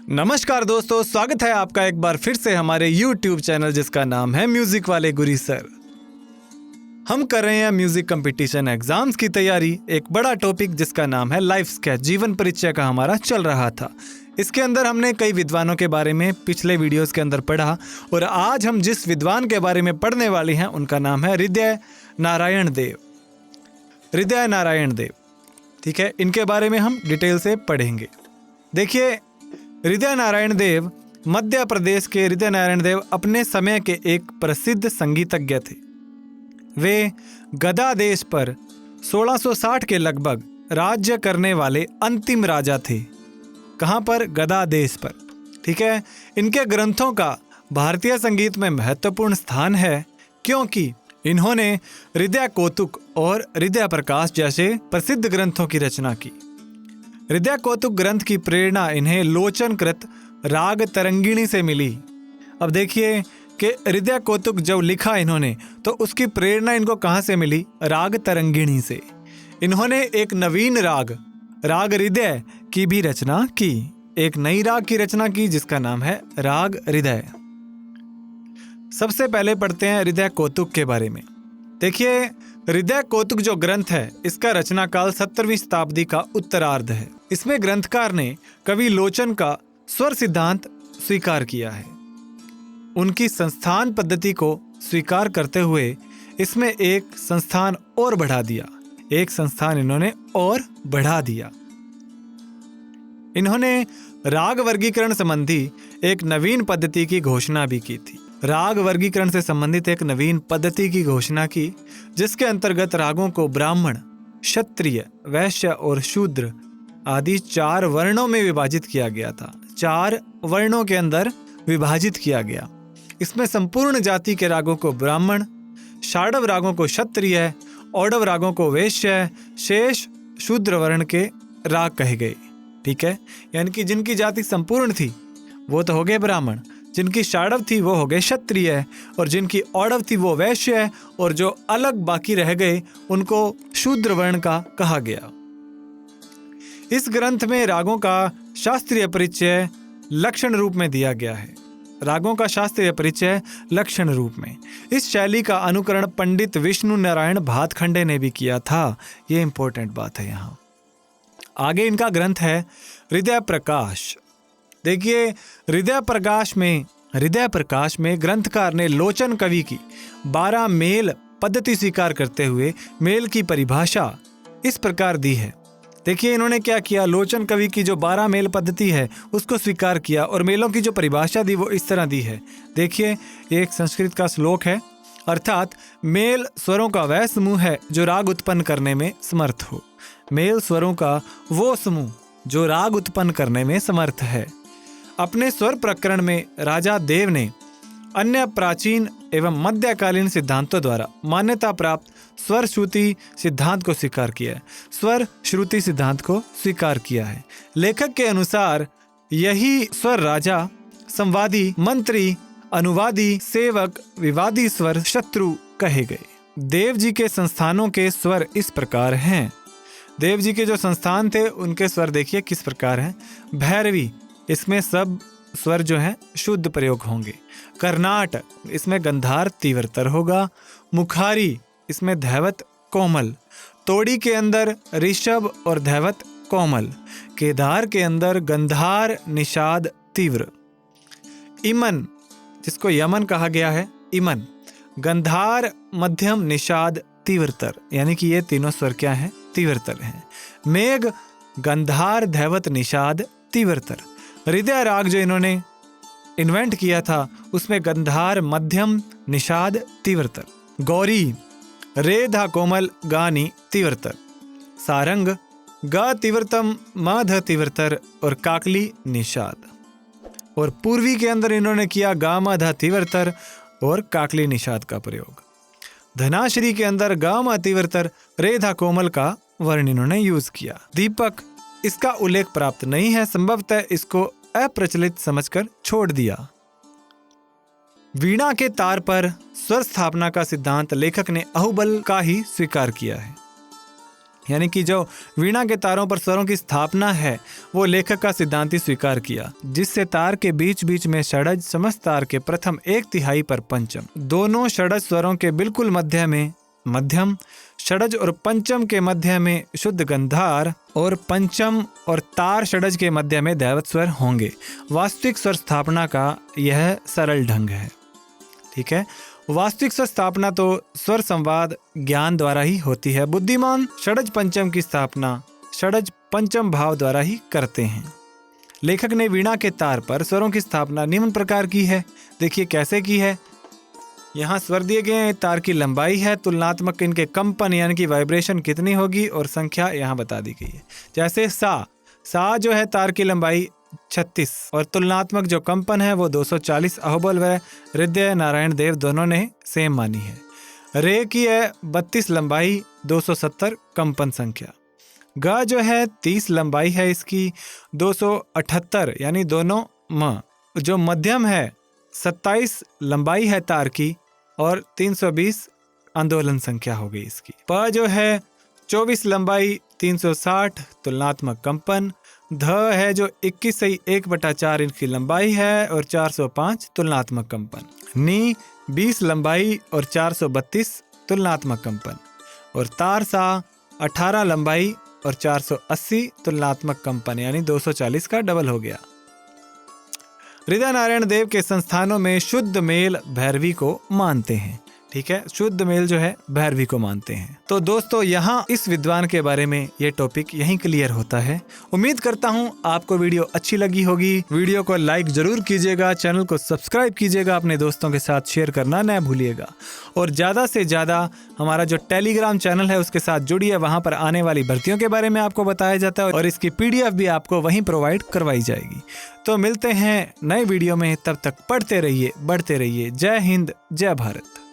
नमस्कार दोस्तों, स्वागत है आपका एक बार फिर से हमारे YouTube चैनल जिसका नाम है म्यूजिक वाले गुरी सर। हम कर रहे हैं म्यूजिक कंपटीशन एग्जाम्स की तैयारी। एक बड़ा टॉपिक जिसका नाम है लाइफ स्केच, जीवन परिचय का हमारा चल रहा था। इसके अंदर हमने कई विद्वानों के बारे में पिछले वीडियोस के अंदर पढ़ा और आज हम जिस विद्वान के बारे में पढ़ने वाले हैं उनका नाम है हृदय नारायण देव। हृदय नारायण देव, ठीक है, इनके बारे में हम डिटेल से पढ़ेंगे। देखिए, हृदय नारायण देव मध्य प्रदेश के हृदय नारायण देव अपने समय के एक प्रसिद्ध संगीतज्ञ थे। वे गदा देश पर 1660 के लगभग राज्य करने वाले अंतिम राजा थे। कहाँ पर? गदा देश पर, ठीक है। इनके ग्रंथों का भारतीय संगीत में महत्वपूर्ण स्थान है क्योंकि इन्होंने हृदय कौतुक और हृदय प्रकाश जैसे प्रसिद्ध ग्रंथों की रचना की। हृदय कौतुक ग्रंथ की प्रेरणा इन्हें लोचनकृत राग तरंगिणी से मिली। अब देखिए कि हृदय कौतुक जब लिखा इन्होंने तो उसकी प्रेरणा इनको कहाँ से मिली? राग तरंगिणी से। इन्होंने एक नवीन राग हृदय की भी रचना की। एक नई राग की रचना की जिसका नाम है राग हृदय। सबसे पहले पढ़ते हैं हृदय कौतुक के बारे में। देखिए, हृदय कौतुक जो ग्रंथ है इसका रचना काल 17वीं शताब्दी का उत्तरार्ध है। इसमें ग्रंथकार ने कवि लोचन का स्वर सिद्धांत स्वीकार किया है। उनकी संस्थान पद्धति को स्वीकार करते हुए इसमें एक संस्थान और बढ़ा दिया। एक संस्थान इन्होंने और बढ़ा दिया। इन्होंने राग वर्गीकरण संबंधी एक नवीन पद्धति की घोषणा भी की थी। राग वर्गीकरण से संबंधित एक नवीन पद्धति की घोषणा की जिसके अंतर्गत रागों को ब्राह्मण, क्षत्रिय, वैश्य और शूद्र आदि 4 वर्णों में विभाजित किया गया था। 4 वर्णों के अंदर विभाजित किया गया। इसमें संपूर्ण जाति के रागों को ब्राह्मण, षाडव रागों को क्षत्रिय, औडव रागों को वैश्य, शेष शूद्र वर्ण के राग कहे गए, ठीक है। यानी कि जिनकी जाति संपूर्ण थी वो तो हो गए ब्राह्मण, जिनकी षाडव थी वो हो गए क्षत्रिय और जिनकी औडव थी वो वैश्य, और जो अलग बाकी रह गए उनको शूद्र वर्ण का कहा गया। इस ग्रंथ में रागों का शास्त्रीय परिचय लक्षण रूप में दिया गया है। रागों का शास्त्रीय परिचय लक्षण रूप में। इस शैली का अनुकरण पंडित विष्णु नारायण भातखंडे ने भी किया था। ये इंपॉर्टेंट बात है यहाँ। आगे इनका ग्रंथ है हृदय प्रकाश। देखिए, हृदय प्रकाश में ग्रंथकार ने लोचन कवि की 12 मेल पद्धति स्वीकार करते हुए मेल की परिभाषा इस प्रकार दी है। देखिए, इन्होंने क्या किया? लोचन कवि की जो 12 मेल पद्धति है उसको स्वीकार किया और मेलों की जो परिभाषा दी वो इस तरह दी है। देखिए, ये एक संस्कृत का श्लोक है, अर्थात मेल स्वरों का वह समूह है जो राग उत्पन्न करने में समर्थ हो। मेल स्वरों का वो समूह जो राग उत्पन्न करने में समर्थ है। अपने स्वर प्रकरण में राजा देव ने अन्य प्राचीन एवं मध्यकालीन सिद्धांतों द्वारा मान्यता प्राप्त स्वर श्रुति सिद्धांत को स्वीकार किया है। स्वर श्रुति सिद्धांत को स्वीकार किया है। लेखक के अनुसार यही स्वर राजा, संवादी, मंत्री, अनुवादी, सेवक, विवादी स्वर, शत्रु कहे गए। देव जी के संस्थानों के स्वर इस प्रकार हैं। देव जी के जो संस्थान थे उनके स्वर देखिए किस प्रकार हैं। भैरवी, इसमें सब स्वर जो हैं शुद्ध प्रयोग होंगे। कर्नाट, इसमें गंधार तीव्रतर होगा। मुखारी, इसमें धैवत कोमल। तोड़ी के अंदर ऋषभ और धैवत कोमल। केदार के अंदर गंधार निषाद तीव्र। इमन, जिसको यमन कहा गया है, इमन, गंधार मध्यम निषाद तीव्रतर, यानी कि ये तीनों स्वर क्या हैं? तीव्रतर हैं। मेघ, गंधार धैवत निषाद तीव्रतर। हृदय राग जो इन्होंने इन्वेंट किया था उसमें गंधार मध्यम निषाद तीव्रतर। गौरी, रेधा कोमल गानी तीव्रतर। सारंग, ग तीव्रतम माध तीव्रतर और काकली निषाद। और पूर्वी के अंदर इन्होंने किया गा माधा तीव्रतर और काकली निषाद का प्रयोग। धनाश्री के अंदर गा मा तीव्रतर रेधा कोमल का वर्ण इन्होंने यूज किया। दीपक, इसका उल्लेख प्राप्त नहीं है, संभवतः इसको अप्रचलित समझकर छोड़ दिया। वीणा के तार पर स्वर स्थापना का सिद्धांत लेखक ने अहुबल का ही स्वीकार किया है। यानी कि जो वीणा के तारों पर स्वरों की स्थापना है वो लेखक का सिद्धांत ही स्वीकार किया, जिससे तार के बीच बीच में षडज, समस्त तार के प्रथम 1/3 पर पंचम, दोनों षडज स्वरों के बिल्कुल मध्य में मध्यम, षडज और पंचम के मध्य में शुद्ध गंधार और पंचम और तार षडज के मध्य में दैवत स्वर होंगे। वास्तविक स्वर स्थापना का यह सरल ढंग है। ठीक है, वास्तविक स्वर स्थापना तो स्वर संवाद ज्ञान द्वारा ही होती है। बुद्धिमान षडज पंचम की स्थापना षडज पंचम भाव द्वारा ही करते हैं। लेखक ने वीणा के तार पर स्वरों की स्थापना निम्न प्रकार की है। देखिए कैसे की है। यहाँ स्वर दिए गए हैं, तार की लंबाई है, तुलनात्मक इनके कंपन यानी कि वाइब्रेशन कितनी होगी और संख्या यहाँ बता दी गई है। जैसे सा जो है तार की लंबाई 36 और तुलनात्मक जो कंपन है वो 240। अहोबल व हृदय नारायण देव दोनों ने सेम मानी है। रे की है 32 लंबाई, 270 कंपन संख्या। ग जो है 30 लंबाई है इसकी, 278 यानी दोनों म। जो मध्यम है 27 लंबाई है तार की और 320 आंदोलन संख्या हो गई इसकी। प जो है 24 लंबाई, 360 तुलनात्मक कंपन। ध है जो 21 सही 1/4 इनकी लंबाई है और 405 तुलनात्मक कंपन। नी 20 लंबाई और 432 तुलनात्मक कंपन। और तार सा 18 लंबाई और 480 तुलनात्मक कंपन यानी 240 का डबल हो गया। हृदय नारायण देव के संस्थानों में शुद्ध मेल भैरवी को मानते हैं। ठीक है, शुद्ध मेल जो है भैरवी को मानते हैं। तो दोस्तों यहाँ इस विद्वान के बारे में ये टॉपिक यहीं क्लियर होता है। उम्मीद करता हूँ आपको वीडियो अच्छी लगी होगी। वीडियो को लाइक जरूर कीजिएगा, चैनल को सब्सक्राइब कीजिएगा, अपने दोस्तों के साथ शेयर करना न भूलिएगा और ज़्यादा से ज़्यादा हमारा जो टेलीग्राम चैनल है उसके साथ जुड़िए। वहाँ पर आने वाली भर्तियों के बारे में आपको बताया जाता है और इसकी PDF भी आपको वहीं प्रोवाइड करवाई जाएगी। तो मिलते हैं नए वीडियो में, तब तक पढ़ते रहिए, बढ़ते रहिए। जय हिंद, जय भारत।